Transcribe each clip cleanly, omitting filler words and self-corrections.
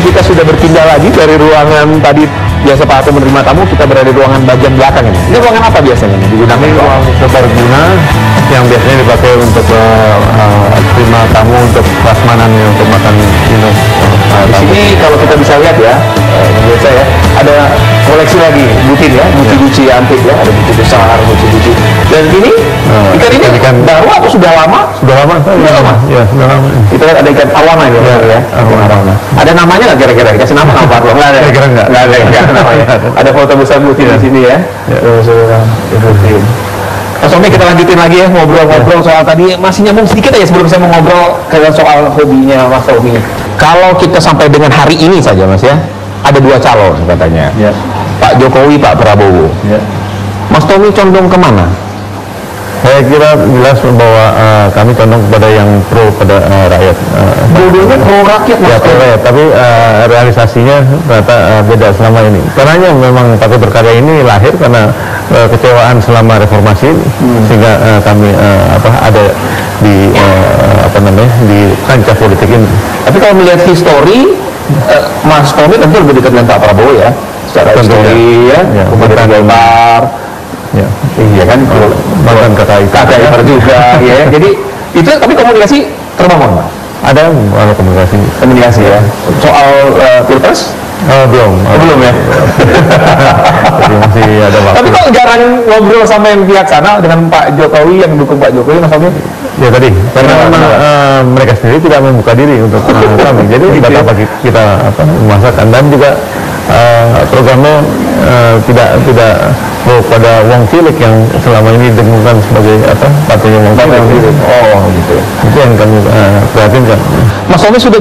kita sudah berpindah lagi dari ruangan tadi biasa Pak Ato menerima tamu, kita berada di ruangan bagian belakang ini. Ini ruangan apa biasanya nih digunakan? Ini ruang serbaguna yang biasanya dipakai untuk terima tamu, untuk prasmanan, untuk makan minum. Di sini kalau kita bisa lihat ya, biasa ya, ada koleksi lagi butin ya, buci-buci antik ya, ada buci besar, buci-buci. Dan ini ikan baru atau sudah lama? Sudah lama. Sudah lama. Ya, sudah lama. Kita lihat ada ikan arowana ya. Arowana. Ada namanya nggak kira-kira? Dikasih nama Pak Arlo? Nggak ada. Kira-kira nggak. Nggak ada namanya. Ada foto besar butin di sini ya. Butin. Mas Tommy, kita lanjutin lagi ya ngobrol-ngobrol soal tadi, masih nyambung sedikit aja sebelum saya mau ngobrol soal hobinya Mas Tommy. Kalau kita sampai dengan hari ini saja Mas ya, ada 2 calon katanya, Pak Jokowi, Pak Prabowo. Mas Tommy condong kemana? Saya kira jelas bahwa kami condong kepada yang pro pada rakyat. Dua-duanya pro rakyat Mas. Ya, pro rakyat, tapi realisasinya ternyata beda selama ini. Karena memang Partai Berkarya ini lahir karena kecewaan selama reformasi, sehingga kami ada di di kancah politik ini. Tapi kalau melihat histori, Mas Tommy tentu lebih dekat dengan Pak Prabowo ya, secara histori ya, kemudian Golkar. Ya, iya kan, mantan kakak juga ya. Jadi itu tapi komunikasi terbangun Mas. Ada komunikasi ya. Soal pilpres belum ya. Jadi masih ada waktu. Tapi kok jarang ngobrol sama yang pihak sana dengan Pak Jokowi, yang dukung Pak Jokowi Mas Tommy? Ya tadi karena memang mereka sendiri tidak membuka diri untuk kami. Jadi betapa kita memasakkan, dan juga programnya tidak pada wong cilik yang selama ini didengungkan sebagai partainya wong cilik. Oh gitu. Itu yang kami perhatikan. Mas Tommy sudah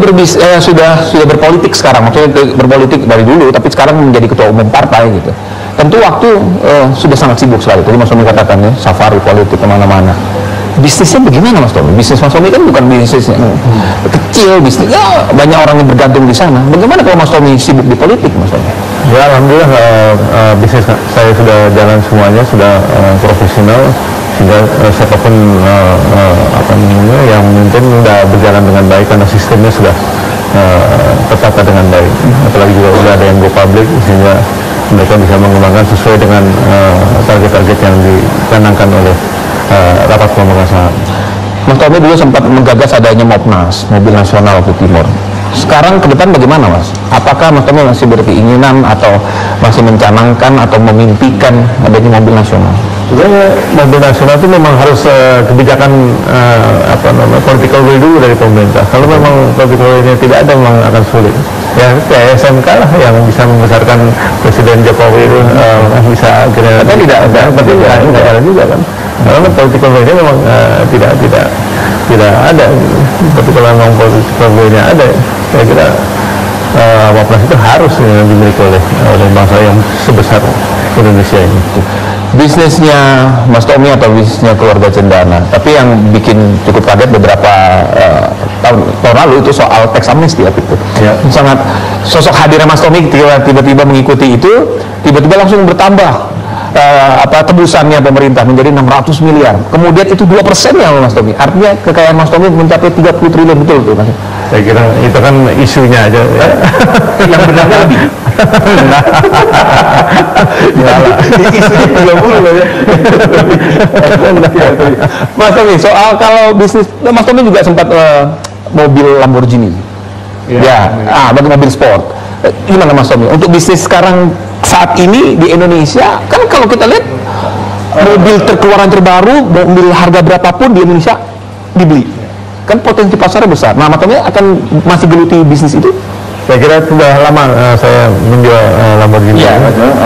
sudah berpolitik sekarang, maksudnya berpolitik dari dulu, tapi sekarang menjadi ketua umum partai gitu. Tentu waktu sudah sangat sibuk sekali. Tadi Mas Tommy katakan ya, safari politik kemana-mana. Bisnisnya bagaimana Mas Tommy? Bisnis Mas Tommy kan bukan bisnis yang kecil, bisnisnya banyak orang yang bergantung di sana. Bagaimana kalau Mas Tommy sibuk di politik Mas Tommy? Ya alhamdulillah bisnis saya sudah jalan semuanya, sudah profesional, sehingga siapapun yang mungkin sudah berjalan dengan baik karena sistemnya sudah tertata dengan baik. Apalagi juga sudah ada yang go public, sehingga mereka bisa mengembangkan sesuai dengan target-target yang dicanangkan oleh rapat pemegang saham. Mas Tommy dulu sempat menggagas adanya Mopnas, Mobil Nasional ke Timur. Sekarang ke depan bagaimana Mas? Apakah Mas Tommy masih berkeinginan atau masih mencanangkan atau memimpikan adanya mobil nasional? Sebenarnya mobil nasional itu memang harus kebijakan political will dulu dari pemerintah. Kalau memang political will-nya tidak ada, memang akan sulit. Ya kayak SMK lah yang bisa membesarkan Presiden Jokowi itu bisa akhirnya. Tapi tidak ada juga kan. Karena political will-nya memang tidak ada. Tapi kalau memang political will-nya ada, saya kira Wapres itu harus dimiliki oleh bangsa yang sebesar Indonesia ini. Bisnisnya Mas Tommy atau bisnisnya keluarga Cendana, tapi yang bikin cukup kaget beberapa tahun lalu itu soal tax amnesty itu. Sangat sosok hadirnya Mas Tommy tiba-tiba mengikuti itu, tiba-tiba langsung bertambah tebusannya pemerintah menjadi 600 miliar. Kemudian itu 2%-nya Mas Tommy. Artinya kekayaan Mas Tommy mencapai 30 triliun, betul tuh Mas? Saya kira itu kan isunya aja. Yang benarnya lebih. Isunya 30 ya. Mas Tommy, soal kalau bisnis, Mas Tommy juga sempat mobil Lamborghini. Bagi mobil sport. Gimana Mas Tommy? Untuk bisnis sekarang saat ini di Indonesia, kan kalau kita lihat mobil terkeluaran terbaru, mobil harga berapapun di Indonesia dibeli. Kan potensi pasarnya besar. Nah, Mas Tommy akan masih geluti bisnis itu? Saya kira sudah lama saya menjual Lamborghini.